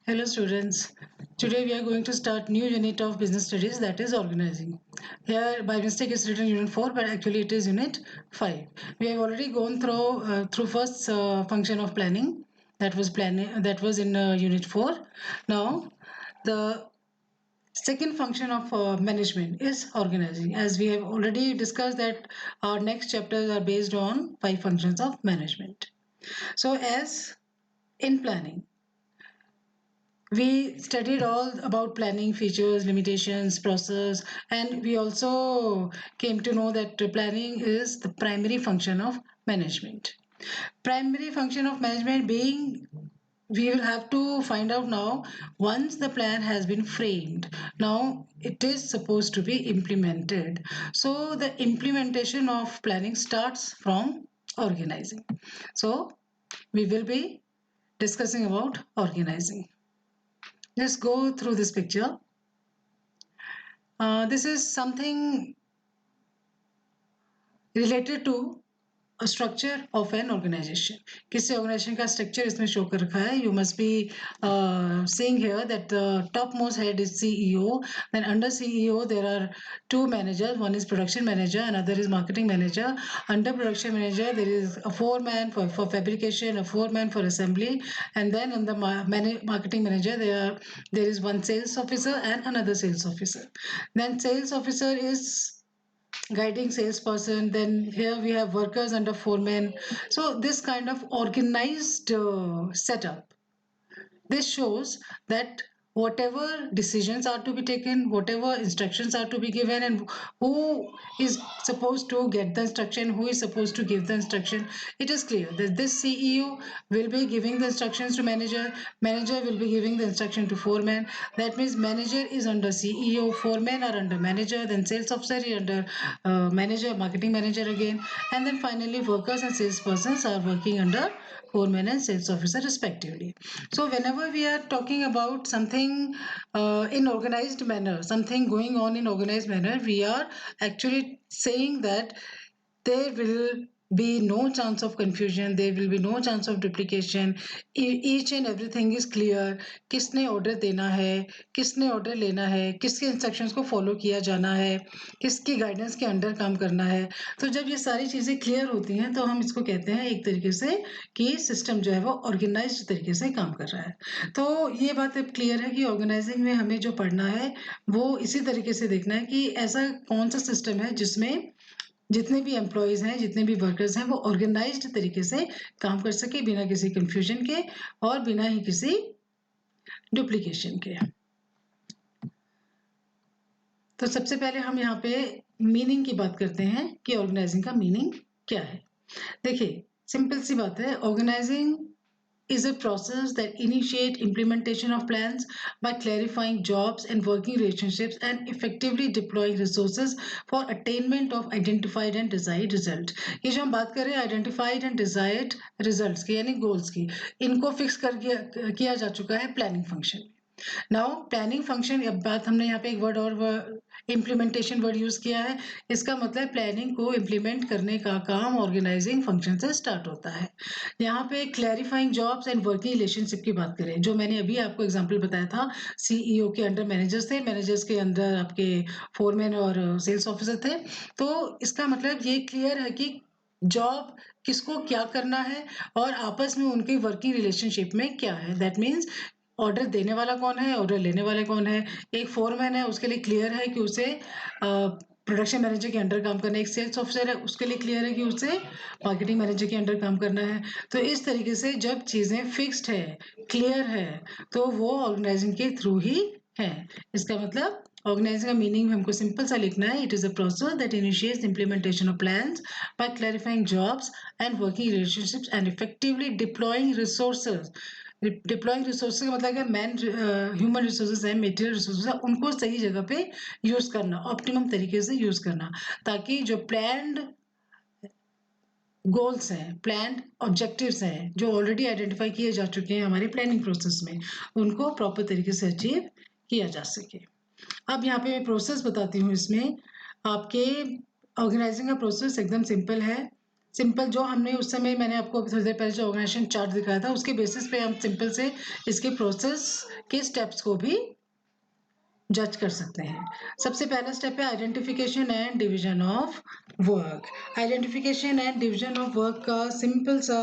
Hello students, today we are going to start new unit of business studies, that is organizing. Here by mistake it's written unit 4 but actually it is unit 5. We have already gone through first function of planning, that was in unit 4. Now the second function of management is organizing, as we have already discussed that our next chapters are based on 5 functions of management. So as in planning, we studied all about planning features, limitations, process, and we also came to know that planning is the primary function of management. Primary function of management being, we will have to find out now, once the plan has been framed, now it is supposed to be implemented. So the implementation of planning starts from organizing. So we will be discussing about organizing. Let's go through this picture. This is something related to a structure of an organization. किसी organization का structure इसमें show कर रखा है. You must be seeing here that the topmost head is CEO. Then under CEO there are two managers. One is production manager, another is marketing manager. Under production manager there is a foreman for fabrication, a foreman for assembly, and then on the marketing manager there is one sales officer and another sales officer. Then sales officer is guiding salesperson. Then here we have workers under foremen. So this kind of organized setup, this shows that whatever decisions are to be taken, whatever instructions are to be given, and who is supposed to get the instruction, who is supposed to give the instruction, it is clear that this CEO will be giving the instructions to manager, manager will be giving the instruction to foreman. That means manager is under CEO, foremen are under manager, then sales officer is under manager, marketing manager again, and then finally workers and salespersons are working under foreman and sales officer respectively. So whenever we are talking about something in organized manner, something going on in organized manner, we are actually saying that there will be no chance of confusion, there will be no chance of duplication. Each and everything is clear. किसने order देना है, किसने order लेना है, किसके instructions को follow किया जाना है, किसकी गाइडेंस के अंडर काम करना है. तो जब ये सारी चीज़ें क्लियर होती हैं तो हम इसको कहते हैं एक तरीके से कि सिस्टम जो है वो ऑर्गेनाइज्ड तरीके से काम कर रहा है. तो ये बात अब क्लियर है कि ऑर्गेनाइजिंग में हमें जो पढ़ना है वो इसी तरीके से देखना है कि ऐसा कौन सा सिस्टम है जिसमें जितने भी एम्प्लॉयज हैं, जितने भी वर्कर्स हैं, वो ऑर्गेनाइज्ड तरीके से काम कर सके बिना किसी कंफ्यूजन के और बिना ही किसी डुप्लीकेशन के. तो सबसे पहले हम यहाँ पे मीनिंग की बात करते हैं कि ऑर्गेनाइजिंग का मीनिंग क्या है. देखिए, सिंपल सी बात है. Organising is a process that initiate implementation of plans by clarifying jobs and working relationships and effectively deploying resources for attainment of identified and desired result. ये जो हम बात कर रहे हैं identified and desired results की, यानी goals की, इनको फिक्स कर किया जा चुका है planning function. Now planning function, अब बात हमने यहाँ पे एक वर्ड और इम्प्लीमेंटेशन वर्ड यूज किया है. इसका मतलब प्लानिंग को इम्प्लीमेंट करने का काम ऑर्गेनाइजिंग फंक्शन से स्टार्ट होता है. यहाँ पे clarifying jobs and working relationship की बात करें, जो मैंने अभी आपको एग्जांपल बताया था. सीईओ के अंडर मैनेजर्स थे, मैनेजर्स के अंदर आपके फोरमैन और सेल्स ऑफिसर थे. तो इसका मतलब ये क्लियर है कि जॉब किसको क्या करना है और आपस में उनकी वर्किंग रिलेशनशिप में क्या है. दैट मीन्स ऑर्डर देने वाला कौन है, ऑर्डर लेने वाले कौन है. एक फोरमैन है, उसके लिए क्लियर है कि उसे प्रोडक्शन मैनेजर के अंडर काम करना है. एक सेल्स ऑफिसर है, उसके लिए क्लियर है कि उसे मार्केटिंग मैनेजर के अंडर काम करना है. तो इस तरीके से जब चीज़ें फिक्स्ड है, क्लियर है, तो वो ऑर्गेनाइजिंग के थ्रू ही है. इसका मतलब ऑर्गेनाइजिंग का मीनिंग हमको सिंपल सा लिखना है. It is a process that initiates implementation of plans by clarifying jobs and working relationships and effectively deploying resources. Deploying resources का मतलब है मैन ह्यूमन रिसोर्सेज है, मटेरियल रिसोर्सेज है, उनको सही जगह पे यूज करना, ऑप्टिमम तरीके से यूज करना, ताकि जो प्लान्ड गोल्स हैं, प्लान्ड ऑब्जेक्टिव्स हैं, जो ऑलरेडी आइडेंटिफाई किए जा चुके हैं हमारे प्लानिंग प्रोसेस में, उनको प्रॉपर तरीके से अचीव किया जा सके. अब यहाँ पे मैं प्रोसेस बताती हूँ. इसमें आपके ऑर्गेनाइजिंग का प्रोसेस एकदम सिंपल है. सिंपल जो हमने उस समय मैंने आपको अभी थोड़ी देर पहले जो ऑर्गेनाइजेशन चार्ट दिखाया था उसके बेसिस पे हम सिंपल से इसके प्रोसेस के स्टेप्स को भी जज कर सकते हैं। सबसे पहला स्टेप है identification and division of work. Identification and division of work का सिंपल सा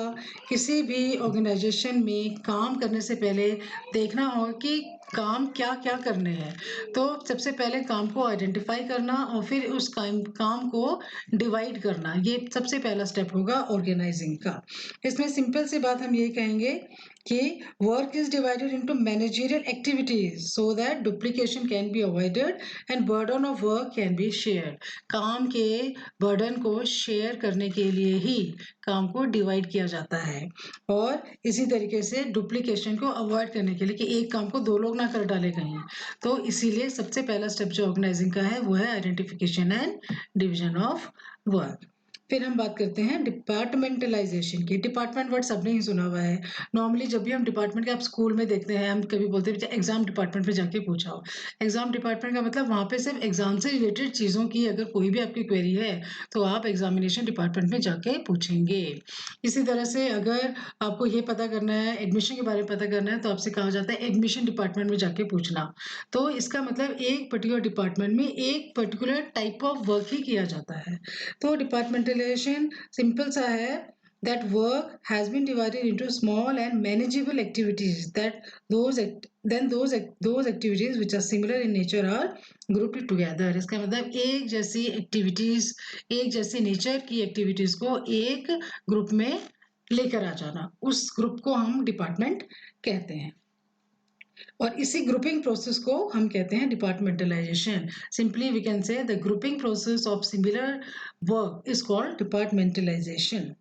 किसी भी ऑर्गेनाइजेशन में काम करने से पहले देखना होगा कि काम क्या क्या करने हैं। तो सबसे पहले काम को आइडेंटिफाई करना और फिर उस काम को डिवाइड करना, ये सबसे पहला स्टेप होगा ऑर्गेनाइजिंग का। इसमें सिंपल सी बात हम ये कहेंगे कि work is divided into managerial activities so that duplication can be avoided and burden of work can be shared. काम के बर्डन को शेयर करने के लिए ही काम को डिवाइड किया जाता है और इसी तरीके से डुप्लीकेशन को अवॉइड करने के लिए कि एक काम को दो लोग ना कर डाले कहीं। तो इसीलिए सबसे पहला स्टेप जो ऑर्गेनाइजिंग का है वो है identification and division of work. फिर हम बात करते हैं डिपार्टमेंटलाइजेशन की। डिपार्टमेंट वर्ड सबने ही सुना हुआ है। नॉर्मली जब भी हम डिपार्टमेंट के आप स्कूल में देखते हैं, हम कभी बोलते हैं एग्जाम डिपार्टमेंट में जाके पूछा हो। एग्जाम डिपार्टमेंट का मतलब वहाँ पे सिर्फ एग्जाम से रिलेटेड चीज़ों की अगर कोई भी आपकी क्वेरी है तो आप एग्जामिनेशन डिपार्टमेंट में जाके पूछेंगे। इसी तरह से अगर आपको ये पता करना है, एडमिशन के बारे में पता करना है, तो आपसे कहा जाता है एडमिशन डिपार्टमेंट में जाके पूछना। तो इसका मतलब एक पर्टिकुलर डिपार्टमेंट में एक पर्टिकुलर टाइप ऑफ वर्क ही किया जाता है। तो डिपार्टमेंटलाइजेशन सिंपल सा है that work has been divided into small and manageable activities that those activities which are similar in nature are grouped together। इसका मतलब एक जैसी एक्टिविटीज, एक जैसी नेचर की एक्टिविटीज को एक ग्रुप में लेकर आ जाना, उस ग्रुप को हम डिपार्टमेंट कहते हैं और इसी ग्रुपिंग प्रोसेस को हम कहते हैं departmentalisation. Simply we can say the grouping process of similar work is called departmentalisation.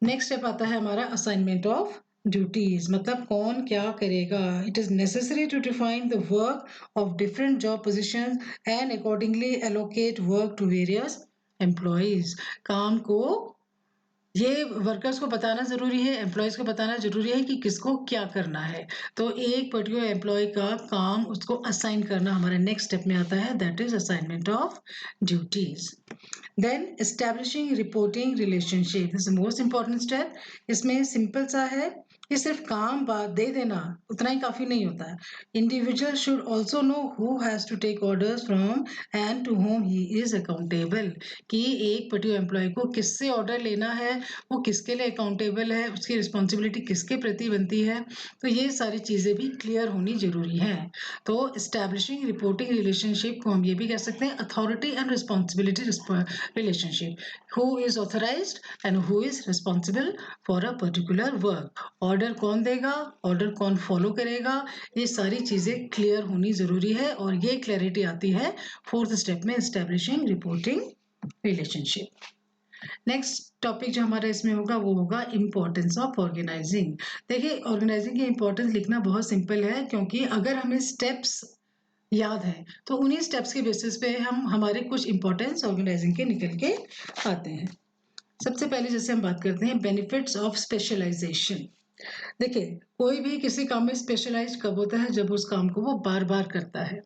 Next step आता है हमारा असाइनमेंट ऑफ ड्यूटीज, मतलब कौन क्या करेगा। It is necessary to define the work of different job positions and accordingly allocate work to various employees. काम को ये वर्कर्स को बताना ज़रूरी है, एम्प्लॉयज़ को बताना ज़रूरी है कि किसको क्या करना है। तो एक पर्टिकुलर एम्प्लॉय का काम उसको असाइन करना हमारे नेक्स्ट स्टेप में आता है, that is assignment of duties. Then establishing reporting relationship is most important step. इसमें सिंपल सा है कि सिर्फ काम बात दे देना उतना ही काफ़ी नहीं होता है। Individual should also know who has to take orders from and to whom he is accountable, कि एक पर्टिकुलर एम्प्लॉय को किससे ऑर्डर लेना है, वो किसके लिए अकाउंटेबल है, उसकी रिस्पॉन्सिबिलिटी किसके प्रति बनती है। तो ये सारी चीज़ें भी क्लियर होनी जरूरी है। तो इस्टेब्लिशिंग रिपोर्टिंग रिलेशनशिप को हम ये भी कह सकते हैं authority and responsibility relationship. Who is authorised and who is responsible for a particular work. Order कौन देगा, ऑर्डर कौन फॉलो करेगा, ये सारी चीज़ें क्लियर होनी ज़रूरी है और ये क्लैरिटी आती है फोर्थ स्टेप में, establishing reporting relationship. Next topic जो हमारा इसमें होगा वो होगा इम्पोर्टेंस ऑफ ऑर्गेनाइजिंग। देखिए ऑर्गेनाइजिंग की इम्पोर्टेंस लिखना बहुत सिंपल है, क्योंकि अगर हमें स्टेप्स याद है तो उन्हीं स्टेप्स के बेसिस पे हम हमारे कुछ इंपॉर्टेंस ऑर्गेनाइजिंग के निकल के आते हैं। सबसे पहले जैसे हम बात करते हैं बेनिफिट्स ऑफ स्पेशलाइजेशन। देखिए कोई भी किसी काम में स्पेशलाइज कब होता है, जब उस काम को वो बार बार करता है।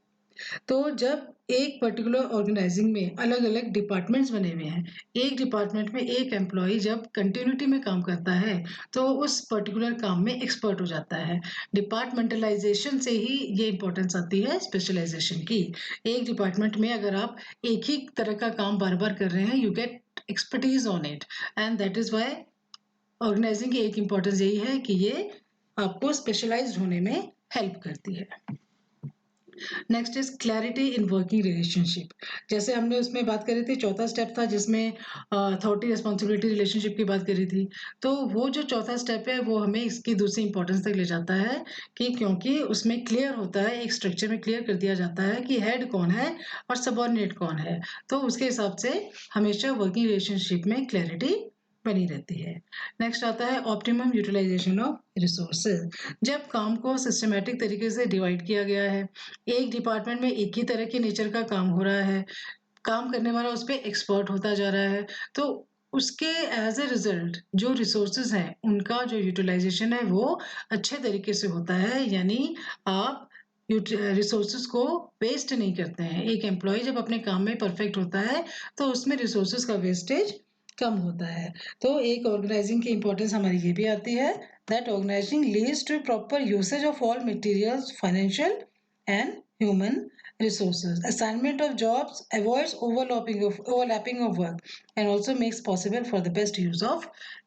तो जब एक पर्टिकुलर ऑर्गेनाइजिंग में अलग अलग डिपार्टमेंट्स बने हुए हैं, एक डिपार्टमेंट में एक एम्प्लॉय जब कंटिन्यूटी में काम करता है तो उस पर्टिकुलर काम में एक्सपर्ट हो जाता है। डिपार्टमेंटलाइजेशन से ही ये इंपॉर्टेंस आती है स्पेशलाइजेशन की। एक डिपार्टमेंट में अगर आप एक ही तरह का काम बार बार कर रहे हैं, you get expertise on it, and that is why organising की एक इंपॉर्टेंस यही है कि ये आपको स्पेशलाइज्ड होने में हेल्प करती है। Next is clarity in working relationship. जैसे हमने उसमें बात करी थी, चौथा स्टेप था जिसमें अथॉरिटी रिस्पॉन्सिबिलिटी रिलेशनशिप की बात करी थी। तो वो जो चौथा स्टेप है वो हमें इसकी दूसरी इंपॉर्टेंस तक ले जाता है कि क्योंकि उसमें क्लियर होता है, एक स्ट्रक्चर में क्लियर कर दिया जाता है कि हेड कौन है और सबऑर्डिनेट कौन है। तो उसके हिसाब से हमेशा वर्किंग रिलेशनशिप में क्लैरिटी बनी रहती है। नेक्स्ट आता है ऑप्टिमम यूटिलाइजेशन ऑफ रिसोर्सेज। जब काम को सिस्टमेटिक तरीके से डिवाइड किया गया है, एक डिपार्टमेंट में एक ही तरह के नेचर का काम हो रहा है, काम करने वाला उस पर एक्सपर्ट होता जा रहा है, तो उसके एज ए रिजल्ट जो रिसोर्सेज हैं उनका जो यूटिलाइजेशन है वो अच्छे तरीके से होता है। यानी आप रिसोर्सेज को वेस्ट नहीं करते हैं। एक एम्प्लॉय जब अपने काम में परफेक्ट होता है तो उसमें रिसोर्सेज का वेस्टेज कम होता है। तो एक ऑर्गेनाइजिंग की इंपॉर्टेंस हमारी ये भी आती है that organising leads to proper usage of all materials, financial and human resources. Assignment of jobs avoids overlapping of work and also makes possible for the best use of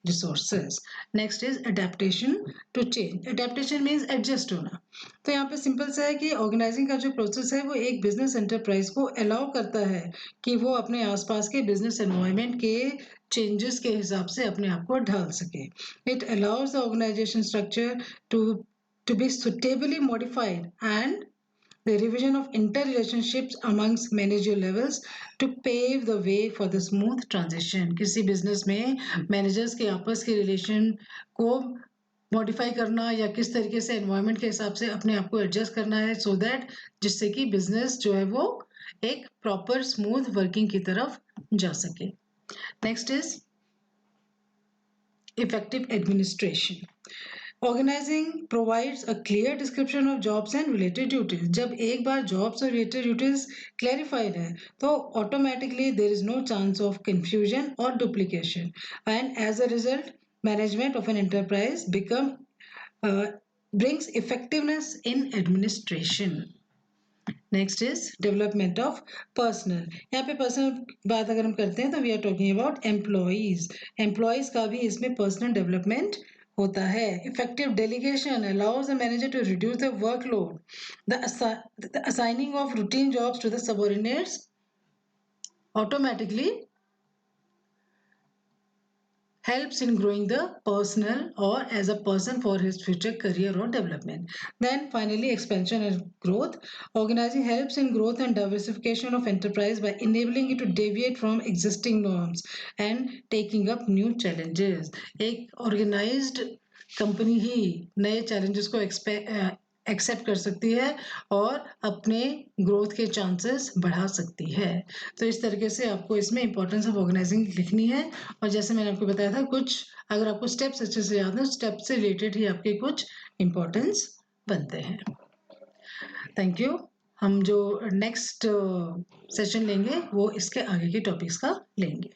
resources. Next is adaptation to change. Adaptation means adjust होना. तो यहाँ पे simple सा है कि organising का जो process है वो एक बिजनेस एंटरप्राइज को अलाउ करता है कि वो अपने आसपास के बिजनेस एनवायरनमेंट के चेंजेस के हिसाब से अपने आप को ढाल सके. It allows the organisation structure to be suitably modified and the revision of interrelationships amongst managerial levels to pave the way for the smooth transition. किसी बिजनेस में मैनेजर्स के आपस के रिलेशन को मॉडिफाई करना या किस तरीके से एनवायरनमेंट के हिसाब से अपने आप को एडजस्ट करना है सो दैट जिससे कि बिजनेस जो है वो एक प्रॉपर स्मूथ वर्किंग की तरफ जा सके. Next is effective administration. Organizing provides a clear description of jobs and related duties. जब एक बार jobs और related duties clarified है तो automatically there is no chance of confusion or duplication, and as a result management of an enterprise uh, brings effectiveness in administration. Next is development of personal. यहाँ पे personal बात अगर हम करते हैं तो we are talking about employees. Employees का भी इसमें पर्सनल डेवलपमेंट होता है. Effective delegation allows the manager to reduce the workload. The assigning of routine jobs to the subordinates automatically helps in growing the personal or as a person for his future career or development. Then finally, expansion and growth. Organizing helps in growth and diversification of enterprise by enabling it to deviate from existing norms and taking up new challenges. एक organized company ही नए challenges को accept कर सकती है और अपने growth के chances बढ़ा सकती है. तो इस तरीके से आपको इसमें इंपॉर्टेंस ऑफ ऑर्गेनाइजिंग लिखनी है. और जैसे मैंने आपको बताया था कुछ अगर आपको स्टेप्स अच्छे से याद है स्टेप से रिलेटेड ही आपके कुछ इंपॉर्टेंस बनते हैं. Thank you. हम जो नेक्स्ट सेशन लेंगे वो इसके आगे के टॉपिक्स का लेंगे.